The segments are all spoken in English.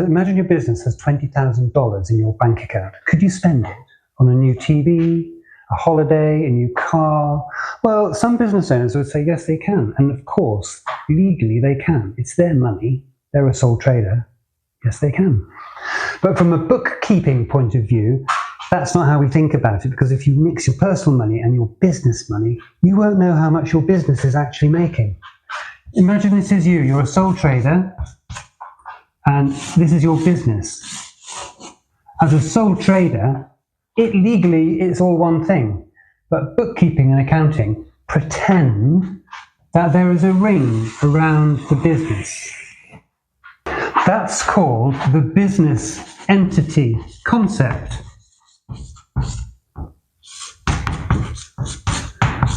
imagine your business has $20,000 in your bank account. Could you spend it on a new TV, a holiday, a new car? Well, some business owners would say yes, they can. And of course, legally they can. It's their money. They're a sole trader. Yes, they can. But from a bookkeeping point of view, that's not how we think about it, because if you mix your personal money and your business money, you won't know how much your business is actually making. Imagine this is you. You're a sole trader, and this is your business. As a sole trader, legally it's all one thing, but bookkeeping and accounting pretend that there is a ring around the business. That's called the business entity concept.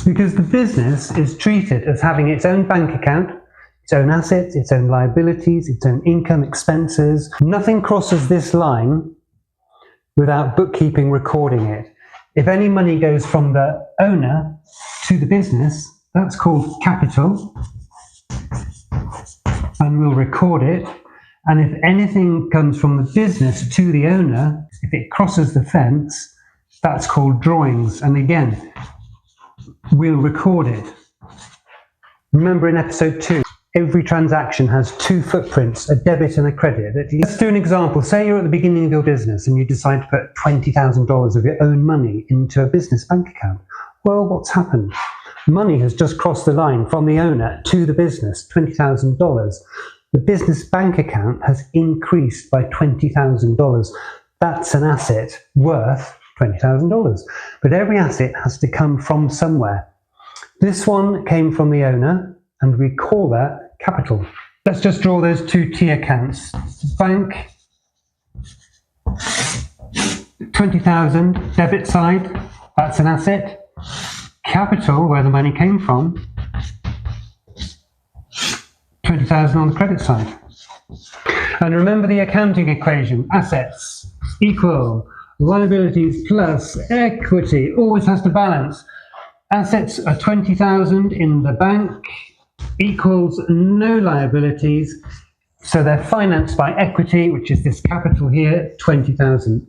Because the business is treated as having its own bank account, its own assets, its own liabilities, its own income, expenses. Nothing crosses this line without bookkeeping recording it. If any money goes from the owner to the business, that's called capital, and we'll record it. And if anything comes from the business to the owner, if it crosses the fence, that's called drawings. And again, we'll record it. Remember in episode 2, every transaction has 2 footprints, a debit and a credit. Let's do an example. Say you're at the beginning of your business and you decide to put $20,000 of your own money into a business bank account. Well, what's happened? Money has just crossed the line from the owner to the business, $20,000. The business bank account has increased by $20,000. That's an asset worth $20,000. But every asset has to come from somewhere. This one came from the owner, and we call that capital. Let's just draw those 2 T accounts. Bank, 20,000, debit side, that's an asset. Capital, where the money came from, 20,000 on the credit side. And remember the accounting equation, assets equal liabilities plus equity, always has to balance. Assets are 20,000 in the bank equals no liabilities, so they're financed by equity, which is this capital here, 20,000.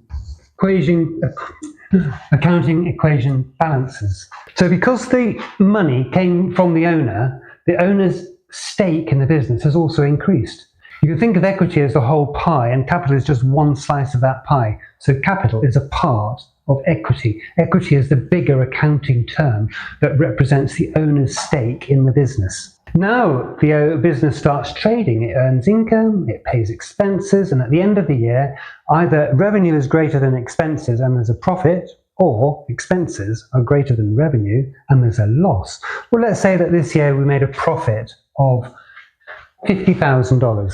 Accounting equation balances. So because the money came from the owner's stake in the business has also increased. You can think of equity as the whole pie, and capital is just one slice of that pie. So capital is a part of equity. Equity is the bigger accounting term that represents the owner's stake in the business. Now the business starts trading, it earns income, it pays expenses, and at the end of the year, either revenue is greater than expenses and there's a profit, or expenses are greater than revenue and there's a loss. Well, let's say that this year we made a profit of $50,000.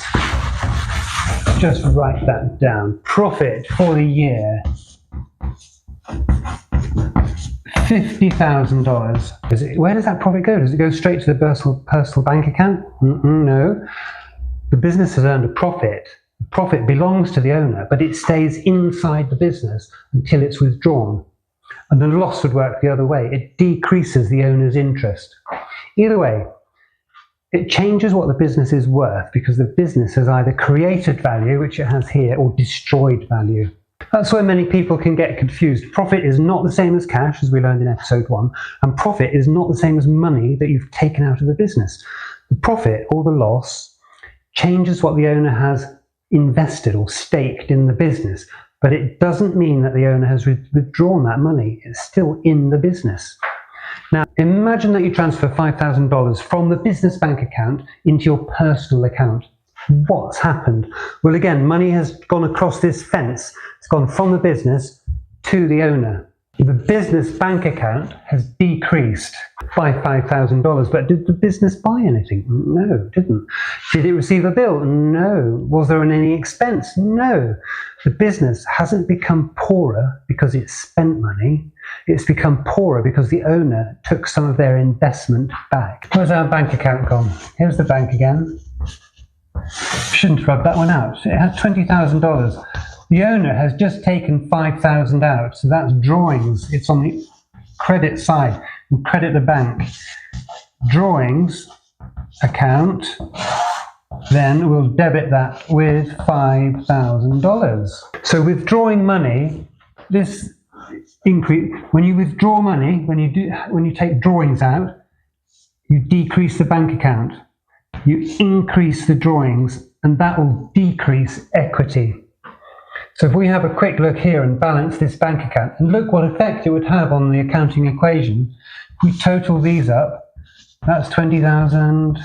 Just write that down. Profit for the year, $50,000. Where does that profit go? Does it go straight to the personal bank account? No. The business has earned a profit. The profit belongs to the owner, but it stays inside the business until it's withdrawn. And the loss would work the other way. It decreases the owner's interest. Either way, it changes what the business is worth because the business has either created value, which it has here, or destroyed value. That's where many people can get confused. Profit is not the same as cash, as we learned in episode 1, and profit is not the same as money that you've taken out of the business. The profit or the loss changes what the owner has invested or staked in the business, but it doesn't mean that the owner has withdrawn that money. It's still in the business. Now, imagine that you transfer $5,000 from the business bank account into your personal account. What's happened? Well, again, money has gone across this fence. It's gone from the business to the owner. The business bank account has decreased by $5,000, but did the business buy anything? No, it didn't. Did it receive a bill? No. Was there any expense? No. The business hasn't become poorer because it spent money. It's become poorer because the owner took some of their investment back. Where's our bank account gone? Here's the bank again. Shouldn't rub that one out. It had $20,000. The owner has just taken $5,000 out, so that's drawings. It's on the credit side. We'll credit the bank. Drawings, account, then we'll debit that with $5,000. So withdrawing money, this increase, when you withdraw money, when you take drawings out, you decrease the bank account, you increase the drawings, and that will decrease equity. So if we have a quick look here and balance this bank account, and look what effect it would have on the accounting equation. If we total these up, that's 20,000,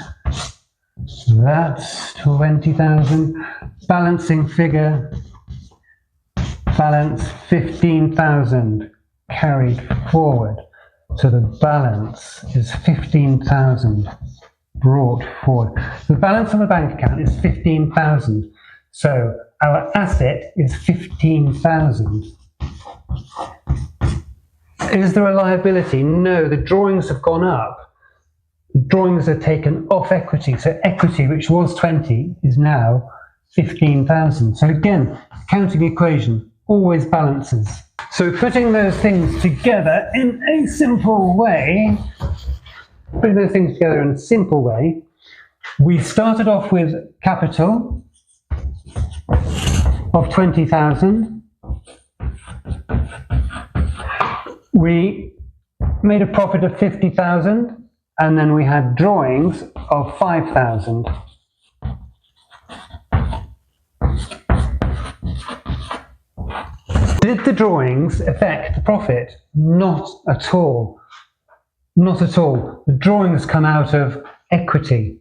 that's 20,000, balancing figure, balance 15,000 carried forward. So the balance is 15,000 brought forward. The balance on the bank account is 15,000. So our asset is 15,000. Is there a liability? No, the drawings have gone up. The drawings are taken off equity. So equity, which was 20, is now 15,000. So again, accounting equation always balances. So putting those things together in a simple way, we started off with capital of 20,000. We made a profit of 50,000, and then we had drawings of 5,000. Did the drawings affect the profit? Not at all. Not at all. The drawings come out of equity.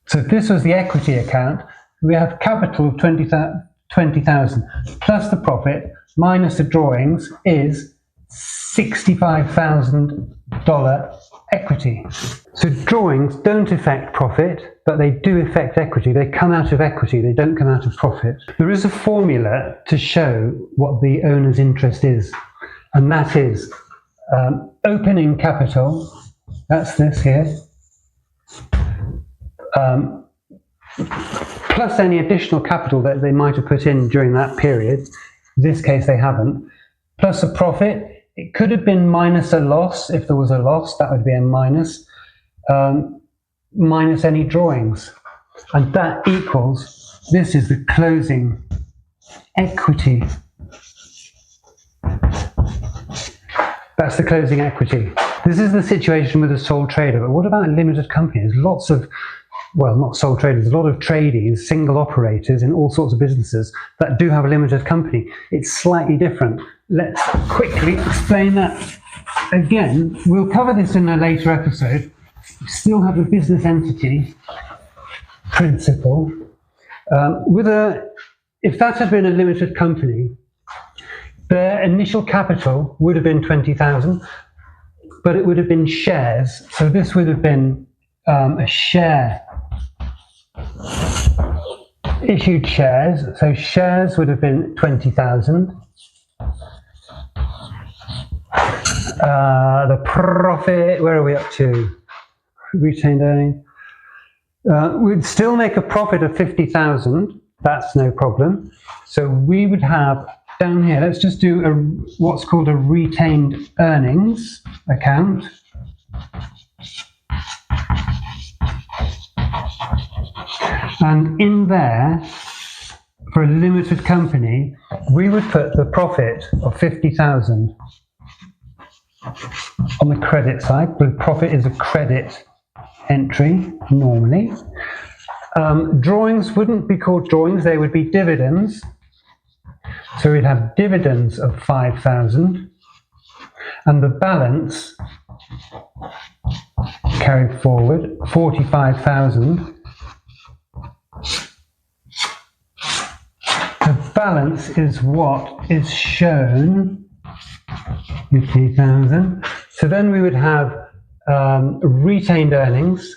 So if this was the equity account, we have capital of 20,000 plus the profit minus the drawings is $65,000 equity. So drawings don't affect profit, but they do affect equity. They come out of equity, they don't come out of profit. There is a formula to show what the owner's interest is, and that is opening capital, that's this here, plus any additional capital that they might have put in during that period. In this case they haven't, plus a profit. It could have been minus a loss. If there was a loss, that would be a minus, minus any drawings. And that equals, this is the closing equity. That's the closing equity. This is the situation with a sole trader, but what about a limited company? There's lots of, well, not sole traders, a lot of tradies, single operators in all sorts of businesses that do have a limited company. It's slightly different. Let's quickly explain that. Again, we'll cover this in a later episode. We still have a business entity principle. If that had been a limited company, their initial capital would have been 20,000, but it would have been shares. So this would have been a share, issued shares. So shares would have been 20,000. The profit, where are we up to? Retained earnings. We'd still make a profit of 50,000. That's no problem. So we would have down here, let's just do what's called a retained earnings account. And in there, for a limited company, we would put the profit of 50,000 on the credit side. The profit is a credit entry normally. Drawings wouldn't be called drawings, they would be dividends. So we'd have dividends of 5,000, and the balance carried forward, 45,000. The balance is what is shown, 50,000. So then we would have retained earnings.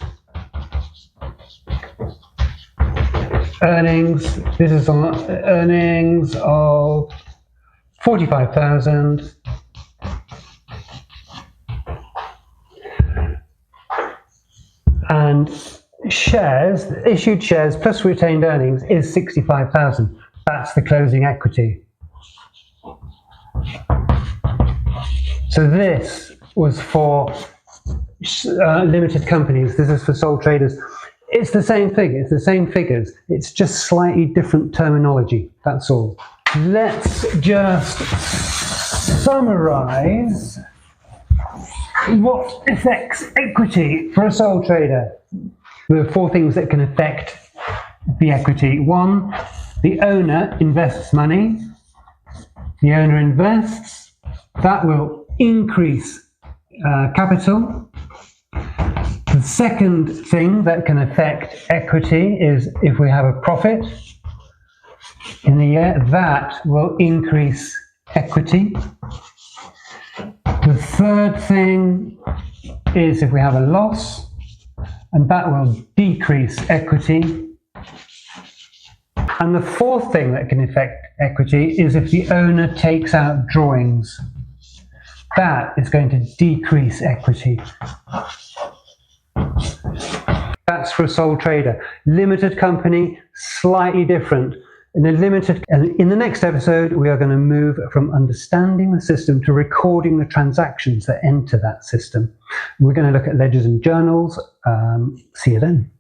This is on earnings of 45,000. And shares, issued shares plus retained earnings is 65,000. That's the closing equity. So this was for limited companies. This is for sole traders. It's the same thing, it's the same figures, it's just slightly different terminology, that's all. Let's just summarize what affects equity for a sole trader. There are 4 things that can affect the equity. 1, the owner invests money. The owner invests, that will increase capital. The second thing that can affect equity is if we have a profit in the year, that will increase equity. The third thing is if we have a loss, and that will decrease equity. And the fourth thing that can affect equity is if the owner takes out drawings. That is going to decrease equity. That's for a sole trader. Limited company, slightly different. In the next episode, we are going to move from understanding the system to recording the transactions that enter that system. We're going to look at ledgers and journals. See you then.